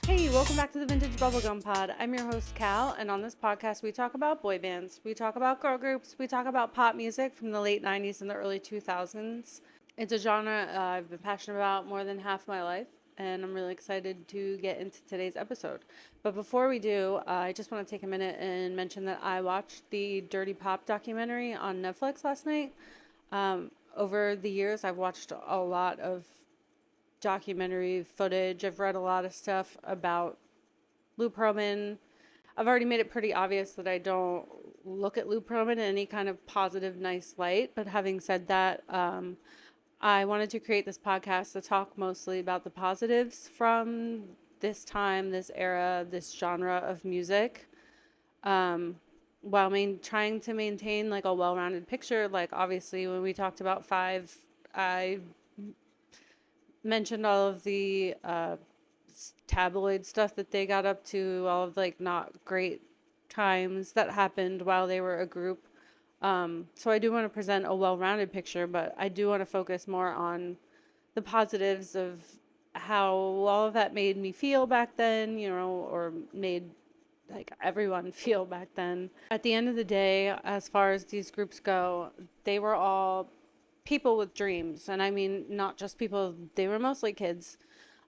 Hey, welcome back to the Vintage Bubblegum Pod. I'm your host, Cal, and on this podcast, we talk about boy bands, we talk about girl groups, we talk about pop music from the late 90s and the early 2000s. It's a genre I've been passionate about more than half my life, and I'm really excited to get into today's episode. But before we do, I just want to take a minute and mention that I watched the Dirty Pop documentary on Netflix last night. Over the years, I've watched a lot of documentary footage. I've read a lot of stuff about Lou Pearlman. I've already made it pretty obvious that I don't look at Lou Pearlman in any kind of positive, nice light. But having said that, I wanted to create this podcast to talk mostly about the positives from this time, this era, this genre of music. While trying to maintain like a well-rounded picture. Like obviously when we talked about Five, I mentioned all of the tabloid stuff that they got up to, all of like not great times that happened while they were a group. So I do want to present a well-rounded picture, but I do want to focus more on the positives of how all of that made me feel back then, or made like everyone feel back then. At the end of the day, as far as these groups go, they were all people with dreams. And I mean, not just people, they were mostly kids.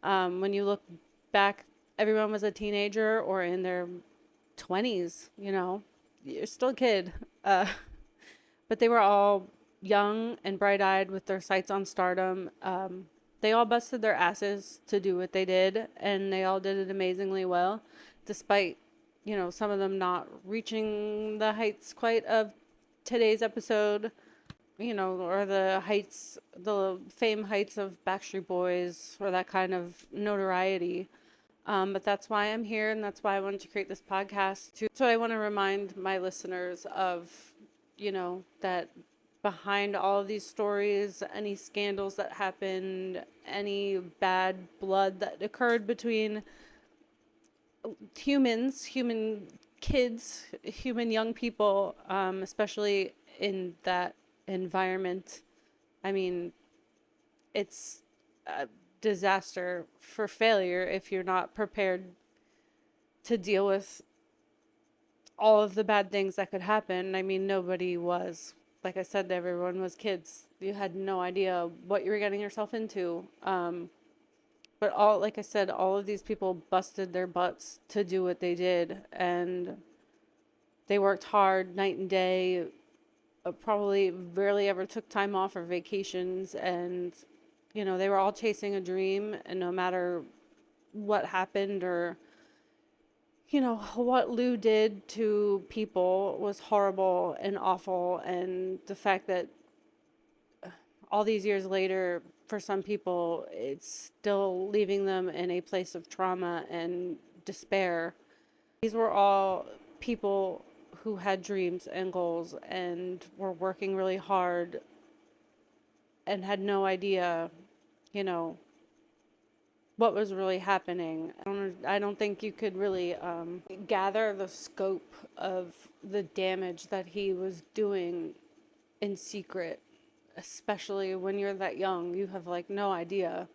When you look back, everyone was a teenager or in their 20s, you're still a kid. But they were all young and bright-eyed with their sights on stardom. They all busted their asses to do what they did, and they all did it amazingly well, despite, some of them not reaching the heights quite of today's episode, or the fame heights of Backstreet Boys, or that kind of notoriety. But that's why I'm here, and that's why I wanted to create this podcast too. So I want to remind my listeners of, that behind all of these stories, any scandals that happened, any bad blood that occurred between human kids, human young people, especially in that environment. I mean, it's a disaster for failure if you're not prepared to deal with all of the bad things that could happen. I mean, nobody was. Like I said, everyone was kids. You had no idea what you were getting yourself into. But like I said, all of these people busted their butts to do what they did, and they worked hard night and day. Probably rarely ever took time off or vacations, and they were all chasing a dream, and no matter what happened or what Lou did to people was horrible and awful. And the fact that all these years later, for some people, it's still leaving them in a place of trauma and despair. These were all people who had dreams and goals and were working really hard and had no idea, what was really happening. I don't think you could really gather the scope of the damage that he was doing in secret, especially when you're that young. You have like no idea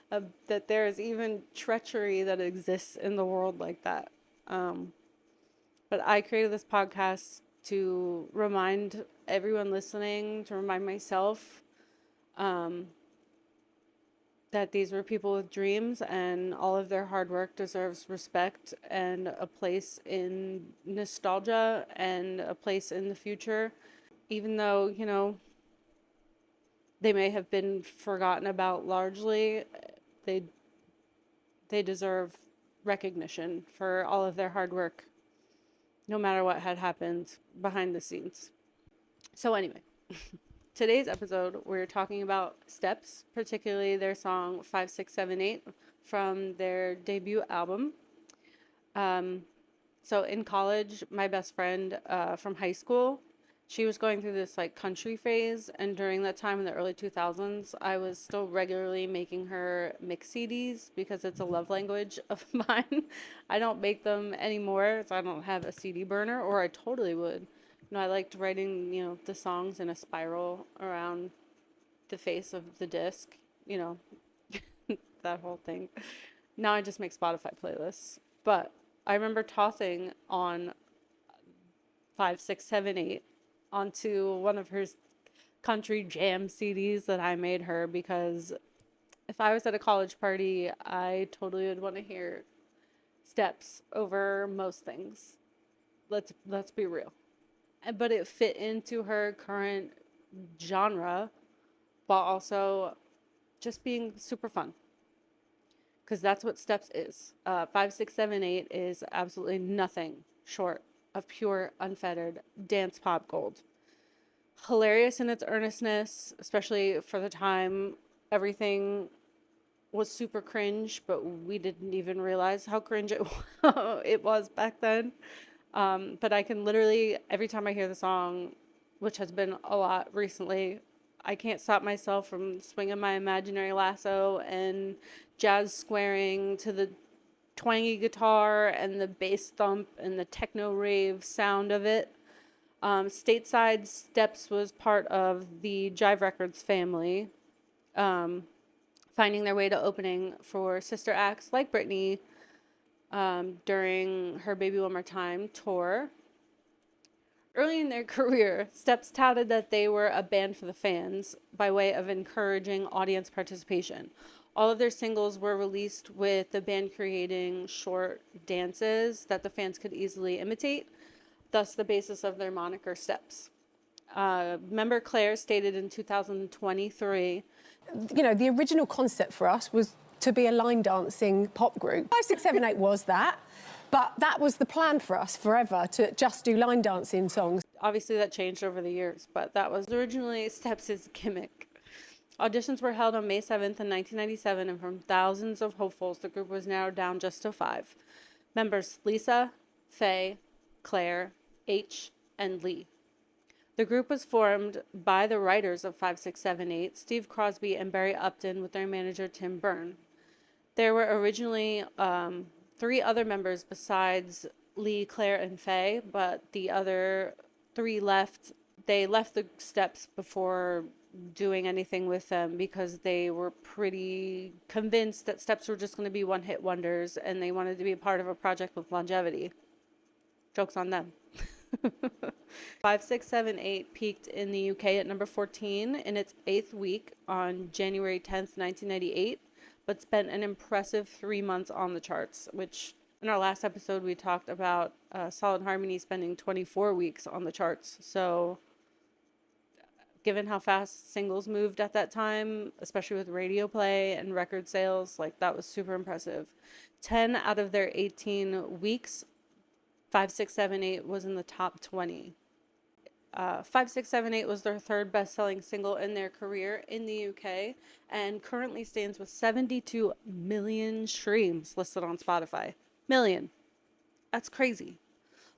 that there is even treachery that exists in the world like that. But I created this podcast to remind everyone listening, to remind myself, that these were people with dreams, and all of their hard work deserves respect and a place in nostalgia and a place in the future. Even though, they may have been forgotten about largely, they deserve recognition for all of their hard work, no matter what had happened behind the scenes. So anyway, today's episode, we're talking about Steps, particularly their song 5678 from their debut album. So in college, my best friend from high school, she was going through this like country phase, and during that time in the early 2000s, I was still regularly making her mix CDs because it's a love language of mine. I don't make them anymore, so I don't have a CD burner, or I totally would. I liked writing, the songs in a spiral around the face of the disc, that whole thing. Now I just make Spotify playlists. But I remember tossing on 5, 6, 7, 8 onto one of her country jam CDs that I made her, because if I was at a college party, I totally would want to hear Steps over most things. Let's be real. But it fit into her current genre while also just being super fun. Because that's what Steps is. 5, 6, 7, 8 is absolutely nothing short of pure, unfettered dance pop gold. Hilarious in its earnestness, especially for the time. Everything was super cringe, but we didn't even realize how cringe it was back then. But I can literally, every time I hear the song, which has been a lot recently, I can't stop myself from swinging my imaginary lasso and jazz squaring to the twangy guitar and the bass thump and the techno rave sound of it. Stateside Steps was part of the Jive Records family, finding their way to opening for sister acts like Britney during her Baby One More Time tour. Early in their career, Steps touted that they were a band for the fans by way of encouraging audience participation. All of their singles were released with the band creating short dances that the fans could easily imitate, thus the basis of their moniker Steps. Member Claire stated in 2023, the original concept for us was to be a line dancing pop group. 5, 6, 7, 8 was that, but that was the plan for us forever, to just do line dancing songs. Obviously that changed over the years, but that was originally Steps' gimmick. Auditions were held on May 7th in 1997, and from thousands of hopefuls, the group was narrowed down just to 5. Members Lisa, Faye, Claire, H, and Lee. The group was formed by the writers of 5, 6, 7, 8, Steve Crosby and Barry Upton, with their manager Tim Byrne. There were originally 3 other members besides Lee, Claire, and Faye, but the other 3 left. They left the Steps before doing anything with them because they were pretty convinced that Steps were just going to be one-hit wonders, and they wanted to be a part of a project with longevity. Joke's on them. 5, 6, 7, 8 peaked in the UK at number 14 in its 8th week on January 10th, 1998, but spent an impressive 3 months on the charts, which in our last episode we talked about Solid Harmony spending 24 weeks on the charts. So given how fast singles moved at that time, especially with radio play and record sales, that was super impressive. 10 out of their 18 weeks, 5, 6, 7, 8 was in the top 20. 5, 6, 7, 8 was their 3rd best-selling single in their career in the UK, and currently stands with 72 million streams listed on Spotify. Million. That's crazy.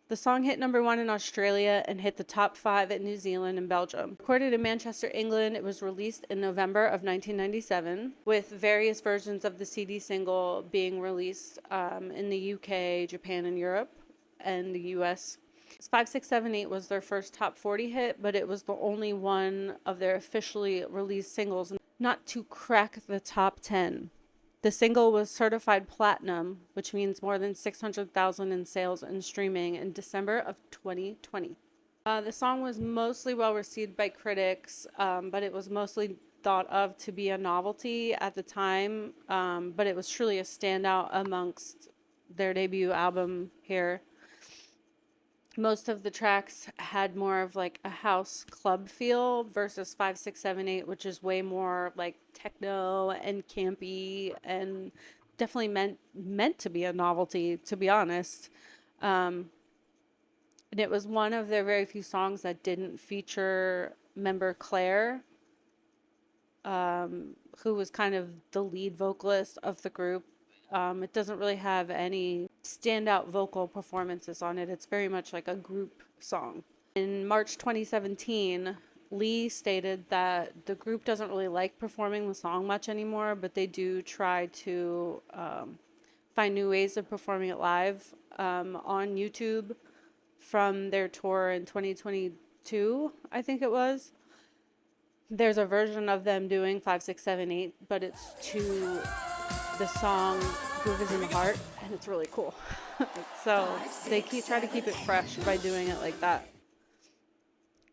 The song hit number 1 in Australia and hit the top 5 in New Zealand and Belgium. Recorded in Manchester, England, it was released in November of 1997, with various versions of the CD single being released in the UK, Japan, and Europe, and the US. 5, 6, 7, 8 was their first top 40 hit, but it was the only one of their officially released singles not to crack the top 10. The single was certified platinum, which means more than 600,000 in sales and streaming, in December of 2020. The song was mostly well received by critics, but it was mostly thought of to be a novelty at the time, but it was truly a standout amongst their debut album here. Most of the tracks had more of a house club feel versus 5, 6, 7, 8, which is way more techno and campy, and definitely meant to be a novelty, to be honest. And it was one of their very few songs that didn't feature member Claire, who was kind of the lead vocalist of the group. It doesn't really have any standout vocal performances on it. It's very much like a group song. In March 2017, Lee stated that the group doesn't really like performing the song much anymore, but they do try to find new ways of performing it live on YouTube from their tour in 2022, I think it was. There's a version of them doing 5, 6, 7, 8, but it's to the song groove is in the heart, and it's really cool. So they try to keep it fresh by doing it like that.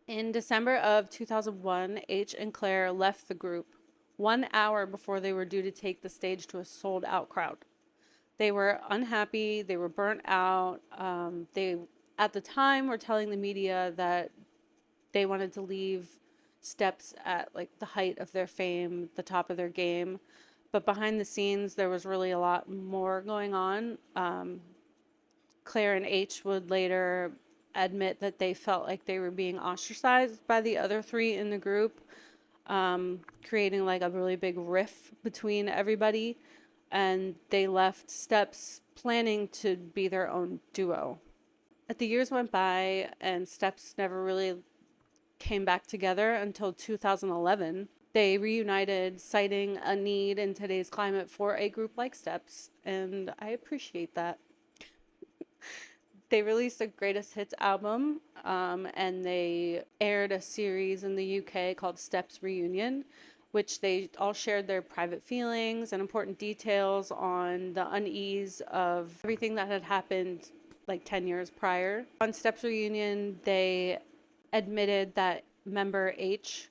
In December of 2001, H and Claire left the group 1 hour before they were due to take the stage to a sold-out crowd. They were unhappy. They were burnt out. They, at the time, were telling the media that they wanted to leave Steps at like the height of their fame, the top of their game. But behind the scenes, there was really a lot more going on. Claire and H would later admit that they felt like they were being ostracized by the other three in the group, creating like a really big rift between everybody. And they left Steps planning to be their own duo. As the years went by and Steps never really came back together until 2011, they reunited, citing a need in today's climate for a group like Steps, and I appreciate that. They released a greatest hits album, and they aired a series in the UK called Steps Reunion, which they all shared their private feelings and important details on the unease of everything that had happened like 10 years prior. On Steps Reunion, they admitted that member H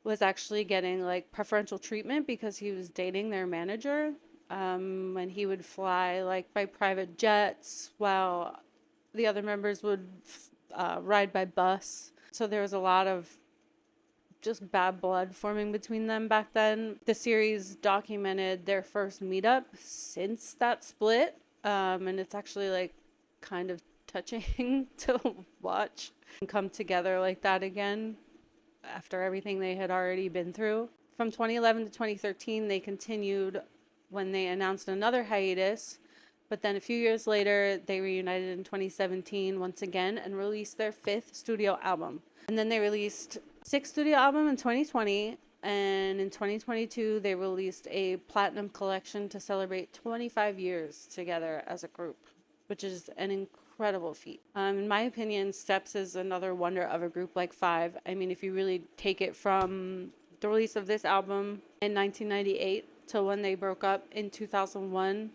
was actually getting like preferential treatment because he was dating their manager, and he would fly like by private jets while the other members would ride by bus. So there was a lot of just bad blood forming between them back then. The series documented their first meetup since that split, and it's actually like kind of touching to watch and come together like that again after everything they had already been through. From 2011 to 2013, they continued when they announced another hiatus, but then a few years later, they reunited in 2017 once again and released their 5th studio album. And then they released 6th studio album in 2020, and in 2022, they released a platinum collection to celebrate 25 years together as a group, which is an incredible feat. In my opinion, Steps is another wonder of a group like Five. I mean, if you really take it from the release of this album in 1998 to when they broke up in 2001,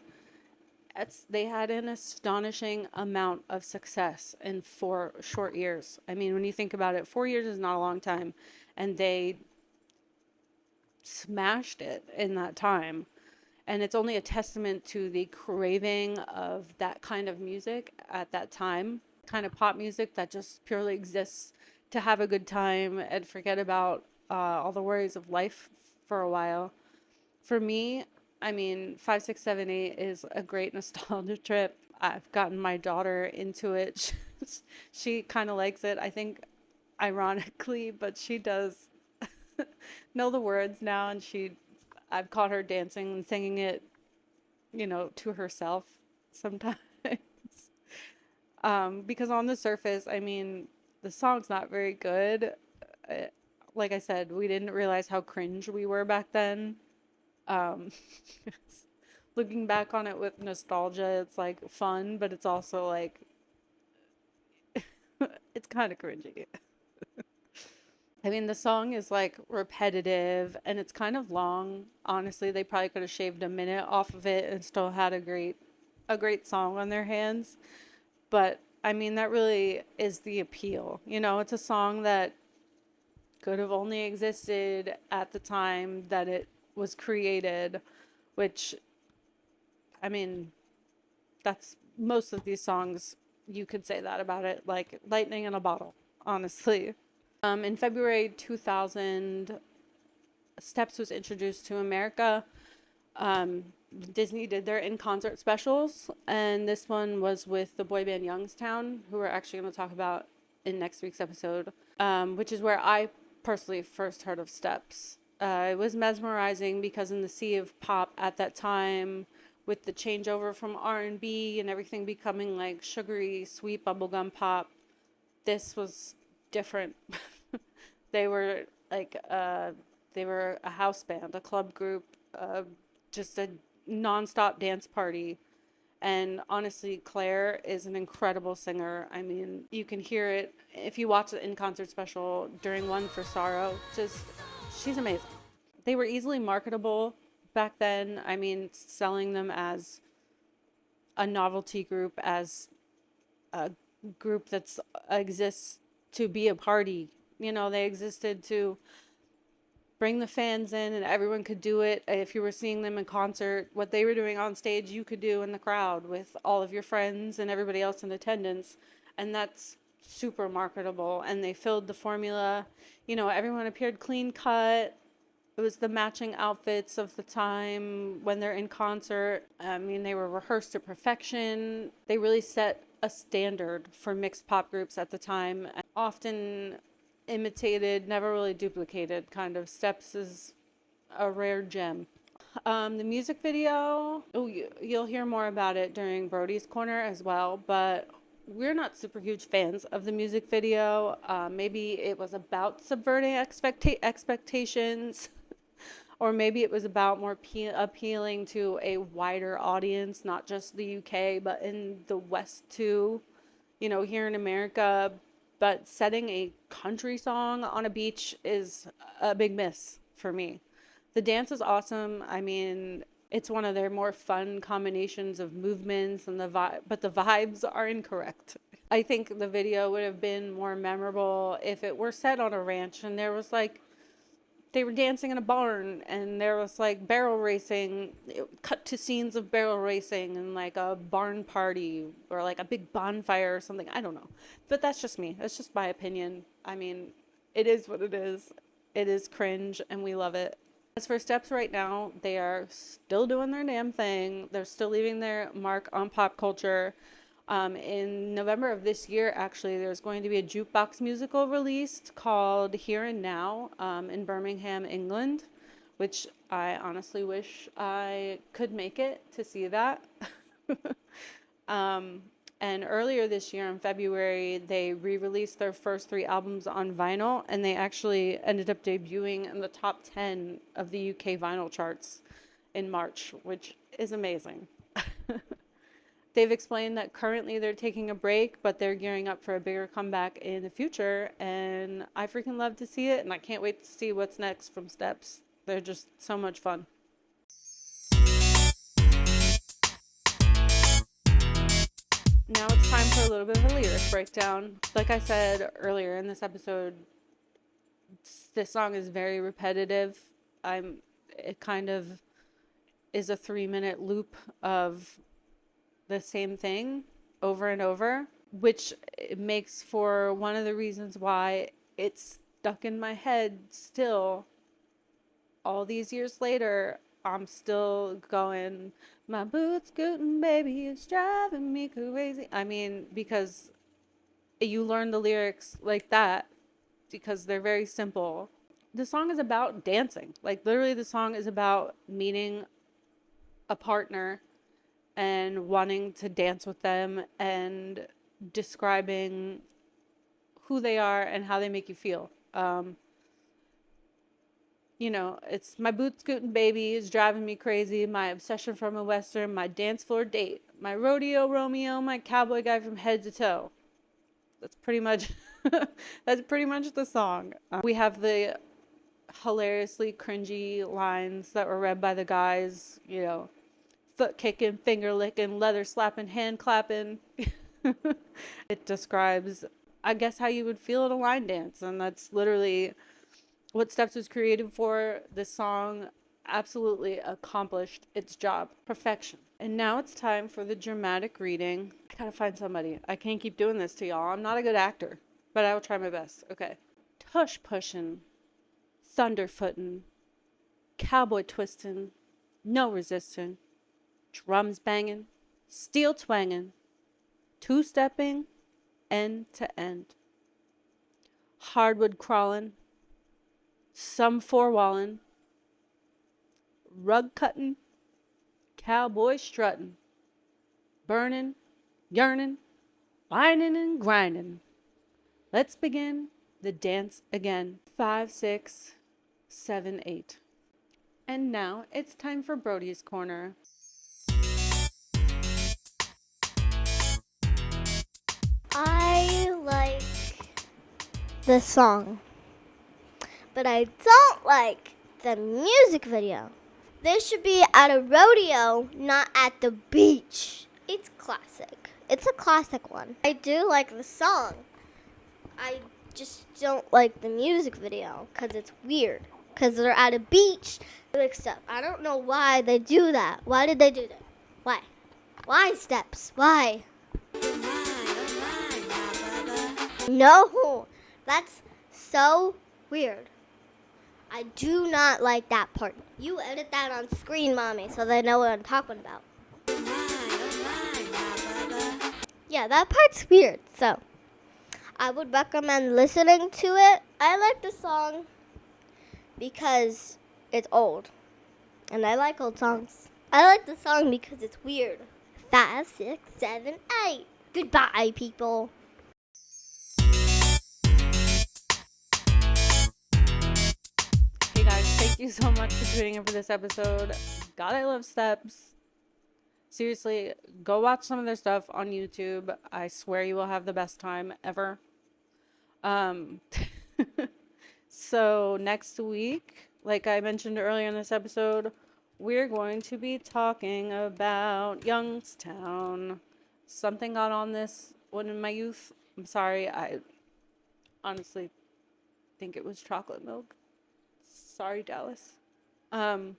they had an astonishing amount of success in 4 short years. I mean, when you think about it, 4 years is not a long time, and they smashed it in that time. And it's only a testament to the craving of that kind of music at that time, kind of pop music that just purely exists to have a good time and forget about all the worries of life for a while. For me, I mean, 5, 6, 7, 8 is a great nostalgia trip. I've gotten my daughter into it. She kind of likes it, I think, ironically, but she does know the words now, and I've caught her dancing and singing it, to herself sometimes. Because on the surface, I mean, the song's not very good. Like I said, we didn't realize how cringe we were back then. Looking back on it with nostalgia, it's like fun, but it's also like it's kind of cringy. I mean, the song is like repetitive and it's kind of long. Honestly, they probably could have shaved a minute off of it and still had a great song on their hands. But I mean, that really is the appeal. It's a song that could have only existed at the time that it was created, which, I mean, that's most of these songs, you could say that about it, like lightning in a bottle, honestly. In February 2000, Steps was introduced to America. Disney did their in-concert specials, and this one was with the boy band Youngstown, who we're actually going to talk about in next week's episode, which is where I personally first heard of Steps. It was mesmerizing because in the sea of pop at that time, with the changeover from R&B and everything becoming like sugary, sweet bubblegum pop, this was different. They were a house band, a club group, just a nonstop dance party. And honestly, Claire is an incredible singer. I mean, you can hear it if you watch the in-concert special during One for Sorrow. She's amazing. They were easily marketable back then. I mean, selling them as a novelty group as a group that's exists to be a party. You know, they existed to bring the fans in and everyone could do it. If you were seeing them in concert, what they were doing on stage, you could do in the crowd with all of your friends and everybody else in attendance. And that's super marketable. And they filled the formula. You know, everyone appeared clean cut. It was the matching outfits of the time when they're in concert. I mean, they were rehearsed to perfection. They really set a standard for mixed pop groups at the time. Often imitated, never really duplicated kind of. Steps is a rare gem. The music video, you'll hear more about it during Brody's Corner as well, but we're not super huge fans of the music video. Maybe it was about subverting expectations, or maybe it was about more appealing to a wider audience, not just the UK, but in the West too, you know, here in America. But setting a country song on a beach is a big miss for me. The dance is awesome. I mean, it's one of their more fun combinations of movements and but the vibes are incorrect. I think the video would have been more memorable if it were set on a ranch and there was like, they were dancing in a barn and there was like barrel racing, cut to scenes of barrel racing and like a barn party or like a big bonfire or something. I don't know. But that's just me. That's just my opinion. I mean, it is what it is. It is cringe and we love it. As for Steps right now, they are still doing their damn thing. They're still leaving their mark on pop culture. In November of this year, actually, there's going to be a jukebox musical released called Here and Now in Birmingham, England, which I honestly wish I could make it to see that. And earlier this year in February, they re-released their first 3 albums on vinyl, and they actually ended up debuting in the top 10 of the UK vinyl charts in March, which is amazing. They've explained that currently they're taking a break, but they're gearing up for a bigger comeback in the future. And I freaking love to see it. And I can't wait to see what's next from Steps. They're just so much fun. Now it's time for a little bit of a lyric breakdown. Like I said earlier in this episode, this song is very repetitive. It kind of is a 3-minute loop of the same thing over and over, which makes for one of the reasons why it's stuck in my head still. All these years later, I'm still going, my boots scooting, baby, it's driving me crazy. I mean, because you learn the lyrics like that because they're very simple. The song is about dancing. Like, literally, the song is about meeting a partner and wanting to dance with them and describing who they are and how they make you feel. You know, it's my boot scooting baby is driving me crazy, my obsession from a Western, my dance floor date, my rodeo Romeo, my cowboy guy from head to toe. That's pretty much the song. We have the hilariously cringy lines that were read by the guys, you know, foot kicking, finger licking, leather slapping, hand clapping. It describes, I guess, how you would feel at a line dance. And that's literally what Steps was created for. This song absolutely accomplished its job. Perfection. And now it's time for the dramatic reading. I gotta find somebody. I can't keep doing this to y'all. I'm not a good actor, but I will try my best. Okay. Tush pushing, thunderfooting, cowboy twisting, no resisting, drums banging, steel twanging, two-stepping, end to end. Hardwood crawling, some four-walling, rug cutting, cowboy strutting, burning, yearning, whining and grinding. Let's begin the dance again. 5, 6, 7, 8. And now it's time for Brody's Corner. I like the song, but I don't like the music video. This should be at a rodeo, not at the beach. It's classic. It's a classic one. I do like the song. I just don't like the music video because it's weird. Because they're at a beach doing stuff. I don't know why they do that. Why did they do that? Why? Why, Steps? Why? No, that's so weird. I do not like that part. You edit that on screen, Mommy, so they know what I'm talking about. Yeah, that part's weird, so I would recommend listening to it. I like the song because it's old, and I like old songs. I like the song because it's weird. 5, 6, 7, 8. Goodbye, people. Hey guys, thank you so much for tuning in for this episode. God, I love Steps. Seriously, go watch some of their stuff on YouTube. I swear you will have the best time ever. So next week, like I mentioned earlier in this episode, we're going to be talking about Youngstown. Something got on this one in my youth. I'm sorry, I honestly think it was chocolate milk. Sorry, Dallas. But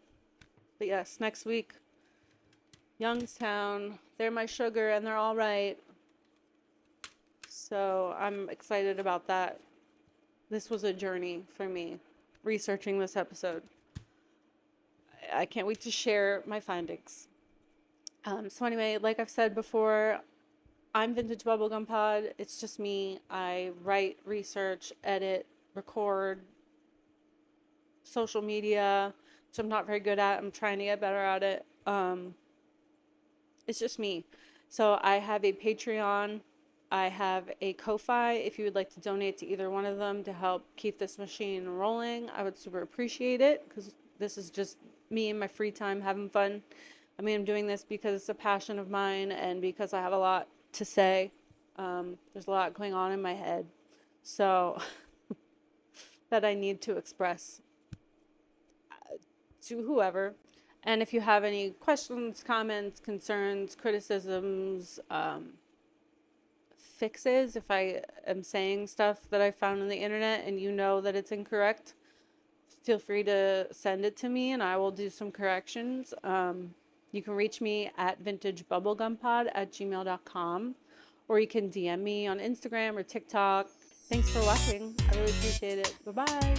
yes, next week, Youngstown. They're my sugar and they're all right. So I'm excited about that. This was a journey for me, researching this episode. I can't wait to share my findings. So anyway, like I've said before, I'm Vintage Bubblegum Pod. It's just me. I write, research, edit, record, social media, which I'm not very good at. I'm trying to get better at it. It's just me. So I have a Patreon. I have a Ko-Fi. If you would like to donate to either one of them to help keep this machine rolling, I would super appreciate it, because this is just me in my free time having fun. I mean, I'm doing this because it's a passion of mine and because I have a lot to say. There's a lot going on in my head, so that I need to express to whoever. And if you have any questions, comments, concerns, criticisms, fixes, if I am saying stuff that I found on the internet and you know that it's incorrect, feel free to send it to me and I will do some corrections. You can reach me at vintagebubblegumpod@gmail.com, or you can DM me on Instagram or TikTok. Thanks for watching. I really appreciate it. Bye-bye.